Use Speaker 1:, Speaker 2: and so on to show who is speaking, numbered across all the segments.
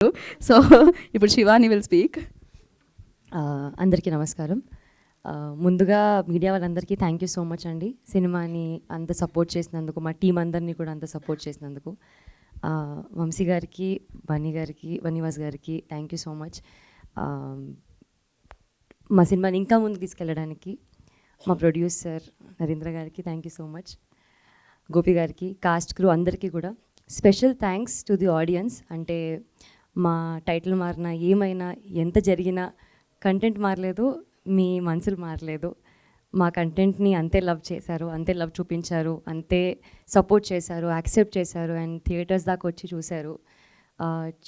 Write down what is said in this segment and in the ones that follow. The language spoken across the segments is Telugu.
Speaker 1: సో ఇప్పుడు శివాని విల్ స్పీక్.
Speaker 2: అందరికీ నమస్కారం. ముందుగా మీడియా వాళ్ళందరికీ థ్యాంక్ యూ సో మచ్ అండి. సినిమాని అంత సపోర్ట్ చేసినందుకు, మా టీం అందరినీ కూడా అంత సపోర్ట్ చేసినందుకు. వంశీ గారికి, బన్నీవాస్ గారికి థ్యాంక్ యూ సో మచ్. మా సినిమాని ఇంకా ముందుకు తీసుకెళ్ళడానికి మా ప్రొడ్యూసర్ నరేంద్ర గారికి thank you so much. Gopi గారికి, కాస్ట్ క్రూ అందరికీ కూడా special thanks to the audience. అంటే మా టైటిల్ మారినా, ఏమైనా, ఎంత జరిగినా కంటెంట్ మారలేదు, మీ మనసులు మారలేదు. మా కంటెంట్ని అంతే లవ్ చేశారు, అంతే లవ్ చూపించారు, అంతే సపోర్ట్ చేశారు, యాక్సెప్ట్ చేశారు అండ్ థియేటర్స్ దాకా వచ్చి చూశారు.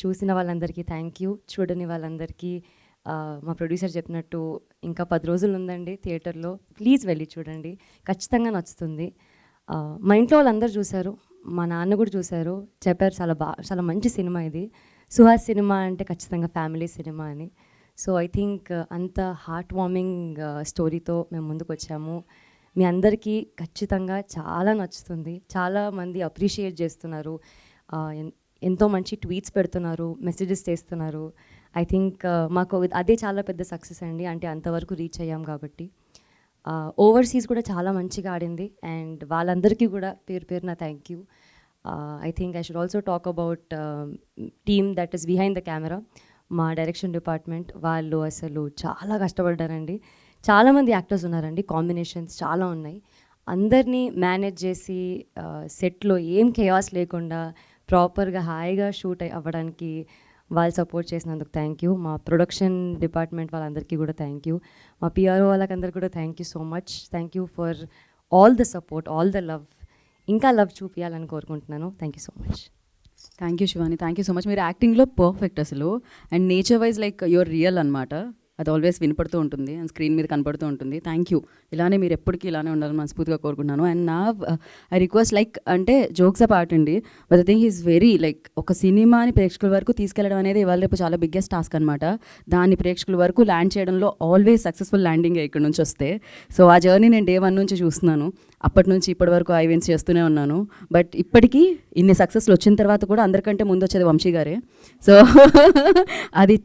Speaker 2: చూసిన వాళ్ళందరికీ థ్యాంక్ యూ. చూడని వాళ్ళందరికీ మా ప్రొడ్యూసర్ చెప్పినట్టు ఇంకా 10 రోజులు ఉందండి థియేటర్లో, ప్లీజ్ వెళ్ళి చూడండి, ఖచ్చితంగా నచ్చుతుంది. మా ఇంట్లో వాళ్ళందరూ చూశారు, మా నాన్న కూడా చూశారు, చెప్పారు చాలా మంచి సినిమా ఇది, సుహాస్ సినిమా అంటే ఖచ్చితంగా ఫ్యామిలీ సినిమా అని. సో ఐ థింక్ అంత హార్ట్ వార్మింగ్ స్టోరీతో మేము ముందుకు వచ్చాము. మీ అందరికీ ఖచ్చితంగా చాలా నచ్చుతుంది. చాలామంది అప్రిషియేట్ చేస్తున్నారు, ఎంతో మంచి ట్వీట్స్ పెడుతున్నారు, మెసేజెస్ చేస్తున్నారు. ఐ థింక్ మాకు అదే చాలా పెద్ద సక్సెస్ అండి. అంటే అంతవరకు రీచ్ అయ్యాం కాబట్టి. ఓవర్సీస్ కూడా చాలా మంచిగా ఆడింది అండ్ వాళ్ళందరికీ కూడా పేరు పేరున thank you. I think I should also talk about team that is behind the camera. మా డైరెక్షన్ డిపార్ట్మెంట్ వాళ్ళు అసలు చాలా కష్టపడ్డారండి. చాలామంది యాక్టర్స్ ఉన్నారండి, కాంబినేషన్స్ చాలా ఉన్నాయి. అందరినీ మేనేజ్ చేసి సెట్లో ఏం కేయాస్ లేకుండా ప్రాపర్గా హాయిగా షూట్ అవ్వడానికి వాళ్ళు సపోర్ట్ చేసినందుకు థ్యాంక్ యూ. మా ప్రొడక్షన్ డిపార్ట్మెంట్ వాళ్ళందరికీ కూడా థ్యాంక్ యూ. మా పిఆర్ఓ వాళ్ళకందరికీ కూడా thank you so much. Thank you for all the support, all the love. ఇంకా లవ్ చూపించాలని కోరుకుంటున్నాను. Thank you so much.
Speaker 1: Thank you Shivani, thank you so much. మీరు యాక్టింగ్లో పర్ఫెక్ట్ అసలు, and nature wise like your real అనమాట. అది ఆల్వేస్ వినపడుతూ ఉంటుంది అండ్ స్క్రీన్ మీద కనపడుతూ ఉంటుంది. Thank you. ఇలానే మీరు ఎప్పటికీ ఇలానే ఉండాలని మనస్ఫూర్తిగా కోరుకుంటున్నాను. అండ్ నా ఐ రిక్వెస్ట్ లైక్, అంటే జోక్స్ పార్ట్ అండి, but the thing is very like, ఒక సినిమాని ప్రేక్షకుల వరకు తీసుకెళ్ళడం అనేది ఇవాళ రేపు చాలా బిగ్గెస్ట్ టాస్క్ అనమాట. దాన్ని ప్రేక్షకుల వరకు ల్యాండ్ చేయడంలో ఆల్వేస్ సక్సెస్ఫుల్ ల్యాండింగ్ ఇక్కడ నుంచి వస్తే. సో ఆ జర్నీ నేను Day 1 నుంచి చూస్తున్నాను. అప్పటి నుంచి ఇప్పటి వరకు ఈవెంట్స్ చేస్తూనే ఉన్నాను. బట్ ఇప్పటికీ ఇన్ని సక్సెస్లు వచ్చిన తర్వాత కూడా అందరికంటే ముందు వచ్చేది వంశీ గారే. సో అది